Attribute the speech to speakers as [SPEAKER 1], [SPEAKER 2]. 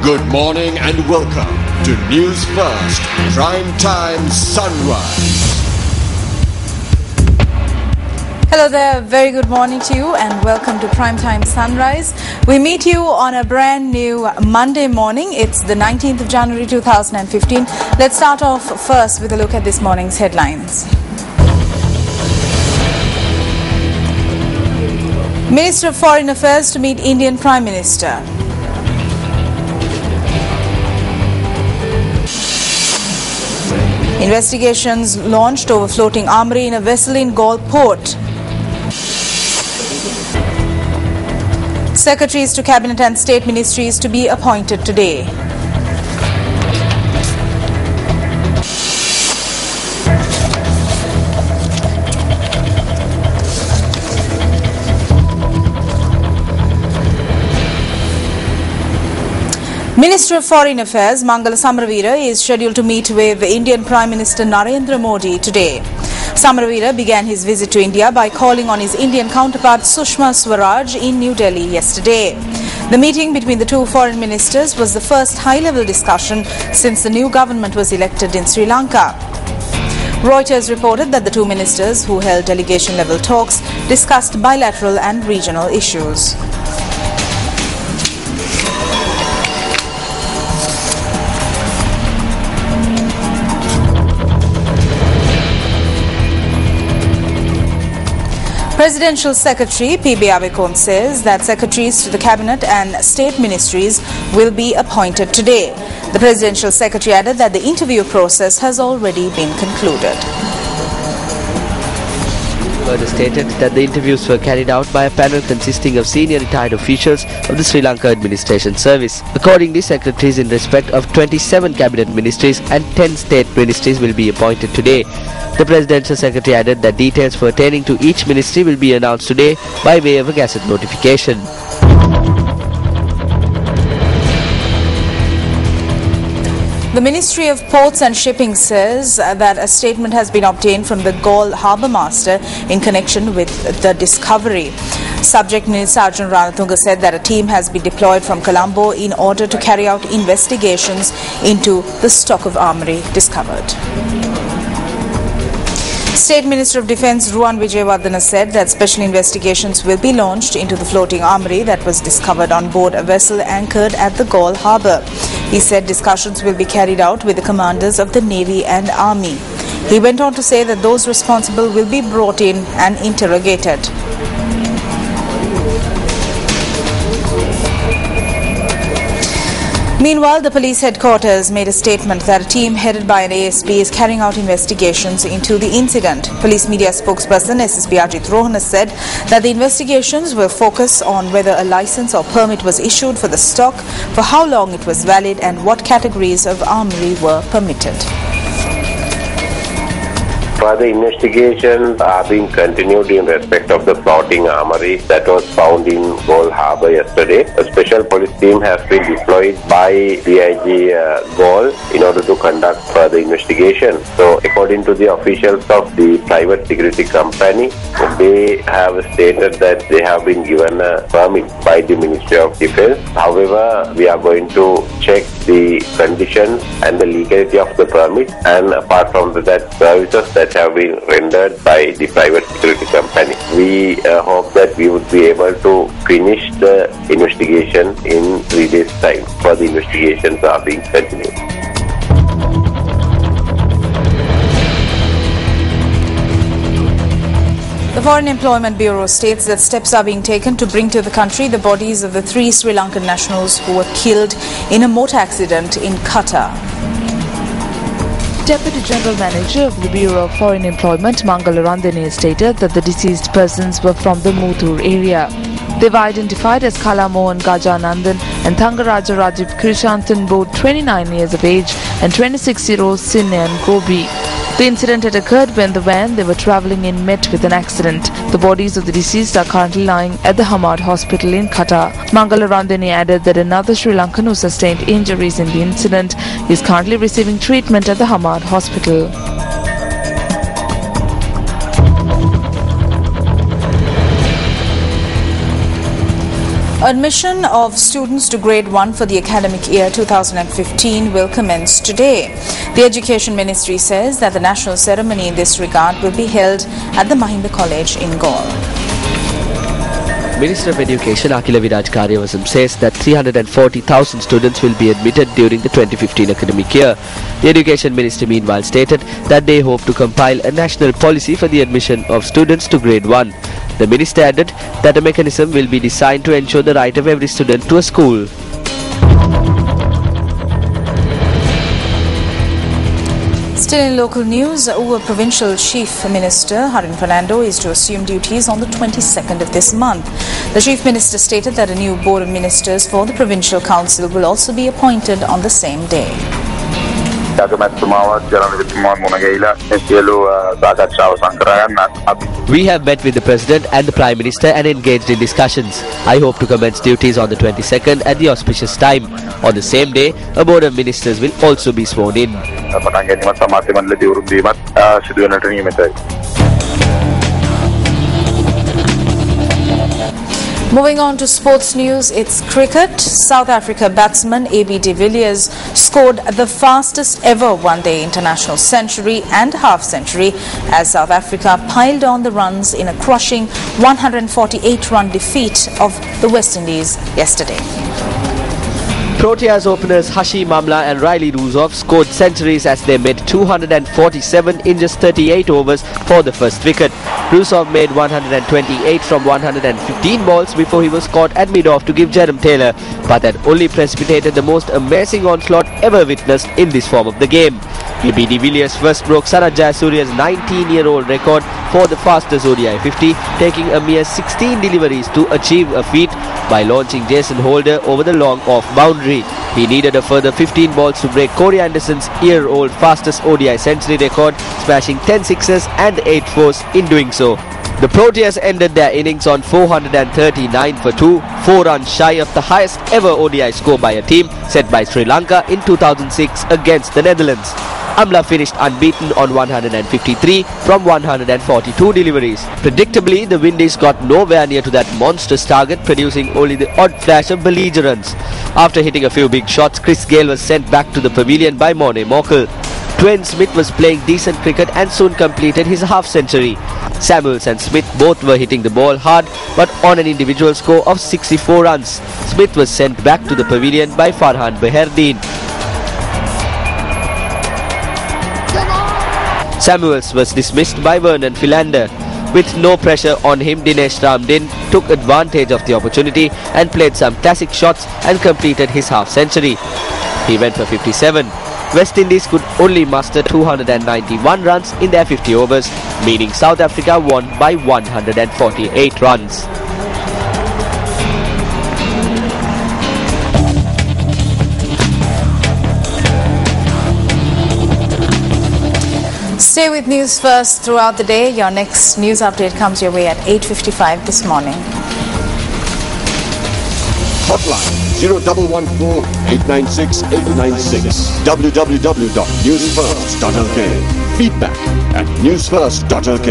[SPEAKER 1] Good morning and welcome to News First Prime Time Sunrise.
[SPEAKER 2] Hello there, very good morning to you and welcome to Primetime Sunrise. We meet you on a brand new Monday morning. It's the 19th of January 2015. Let's start off first with a look at this morning's headlines. Minister of Foreign Affairs to meet Indian Prime Minister. Investigations launched over floating armoury in a vessel in Galle port. Secretaries to Cabinet and State Ministries to be appointed today. Minister of Foreign Affairs Mangala Samaraweera is scheduled to meet with Indian Prime Minister Narendra Modi today. Samaraweera began his visit to India by calling on his Indian counterpart Sushma Swaraj in New Delhi yesterday. The meeting between the two foreign ministers was the first high-level discussion since the new government was elected in Sri Lanka. Reuters reported that the two ministers, who held delegation-level talks, discussed bilateral and regional issues. Presidential Secretary P.B. Abekon says that secretaries to the Cabinet and State Ministries will be appointed today. The Presidential Secretary added that the interview process has already been concluded.
[SPEAKER 3] Further stated that the interviews were carried out by a panel consisting of senior retired officials of the Sri Lanka Administration Service. Accordingly, secretaries in respect of 27 cabinet ministries and 10 state ministries will be appointed today. The Presidential Secretary added that details pertaining to each ministry will be announced today by way of a gazette notification.
[SPEAKER 2] The Ministry of Ports and Shipping says that a statement has been obtained from the Galle Harbour Master in connection with the discovery. Subject Minister Arjun Ranatunga said that a team has been deployed from Colombo in order to carry out investigations into the stock of armoury discovered. State Minister of Defence Ruwan Wijewardena said that special investigations will be launched into the floating armoury that was discovered on board a vessel anchored at the Galle Harbour. He said discussions will be carried out with the commanders of the Navy and Army. He went on to say that those responsible will be brought in and interrogated. Meanwhile, the police headquarters made a statement that a team headed by an ASP is carrying out investigations into the incident. Police media spokesperson SSP Ajit Rohana said that the investigations will focus on whether a license or permit was issued for the stock, for how long it was valid, and what categories of armoury were permitted.
[SPEAKER 4] Further investigations are being continued in respect of the floating armoury that was found in Galle Harbour yesterday. A special police team has been deployed by DIG Galle in order to conduct further investigation. So, according to the officials of the private security company, they have stated that they have been given a permit by the Ministry of Defence. However, we are going to check the conditions and the legality of the permit, and apart from that, services that have been rendered by the private security company. We hope that we would be able to finish the investigation in 3 days' time. Further investigations are being continued.
[SPEAKER 2] The Foreign Employment Bureau states that steps are being taken to bring to the country the bodies of the 3 Sri Lankan nationals who were killed in a motor accident in Qatar.
[SPEAKER 5] Deputy General Manager of the Bureau of Foreign Employment, Mangala Randhane, stated that the deceased persons were from the Muthoor area. They were identified as Kala Mohan Gajanandan and Thangaraja Rajiv Krishanthan, both 29 years of age, and 26-year-old Sinyan Gobi. The incident had occurred when the van they were travelling in met with an accident. The bodies of the deceased are currently lying at the Hamad Hospital in Qatar. Mangala Randhane added that another Sri Lankan who sustained injuries in the incident is currently receiving treatment at the Hamad Hospital.
[SPEAKER 2] Admission of students to grade 1 for the academic year 2015 will commence today. The Education Ministry says that the national ceremony in this regard will be held at the Mahinda College in Galle.
[SPEAKER 3] Minister of Education Akila Viraj Karyavasam says that 340,000 students will be admitted during the 2015 academic year. The Education Ministry meanwhile stated that they hope to compile a national policy for the admission of students to grade 1. The minister added that a mechanism will be designed to ensure the right of every student to a school.
[SPEAKER 2] Still in local news, Uva Provincial Chief Minister Harin Fernando is to assume duties on the 22nd of this month. The Chief Minister stated that a new Board of Ministers for the Provincial Council will also be appointed on the same day.
[SPEAKER 3] We have met with the President and the Prime Minister and engaged in discussions. I hope to commence duties on the 22nd at the auspicious time. On the same day, a Board of Ministers will also be sworn in.
[SPEAKER 2] Moving on to sports news, it's cricket. South Africa batsman A.B. de Villiers scored the fastest ever one-day international century and half-century as South Africa piled on the runs in a crushing 148-run defeat of the West Indies yesterday.
[SPEAKER 3] Proteas openers Hashim Amla and Riley Ruzov scored centuries as they made 247 in just 38 overs for the first wicket. Ruzov made 128 from 115 balls before he was caught at mid-off to give Jerome Taylor, but that only precipitated the most amazing onslaught ever witnessed in this form of the game. A.B. de Villiers first broke Sanath Jayasuriya's 19-year-old record for the fastest ODI 50, taking a mere 16 deliveries to achieve a feat by launching Jason Holder over the long off boundary. He needed a further 15 balls to break Corey Anderson's year-old fastest ODI century record, smashing 10 sixes and 8 fours in doing so. The Proteas ended their innings on 439 for 2, 4 runs shy of the highest ever ODI score by a team set by Sri Lanka in 2006 against the Netherlands. Amla finished unbeaten on 153 from 142 deliveries. Predictably, the Windies got nowhere near to that monstrous target, producing only the odd flash of belligerence. After hitting a few big shots, Chris Gayle was sent back to the pavilion by Morne Morkel. Dwayne Smith was playing decent cricket and soon completed his half-century. Samuels and Smith both were hitting the ball hard, but on an individual score of 64 runs. Smith was sent back to the pavilion by Farhan Behardeen. Samuels was dismissed by Vernon Philander. With no pressure on him, Dinesh Ramdin took advantage of the opportunity and played some classic shots and completed his half-century. He went for 57. West Indies could only muster 291 runs in their 50 overs, meaning South Africa won by 148 runs.
[SPEAKER 2] Stay with News First throughout the day. Your next news update comes your way at 8:55 this morning.
[SPEAKER 1] Hotline 0114 896 896. www.newsfirst.lk. Feedback at newsfirst.lk.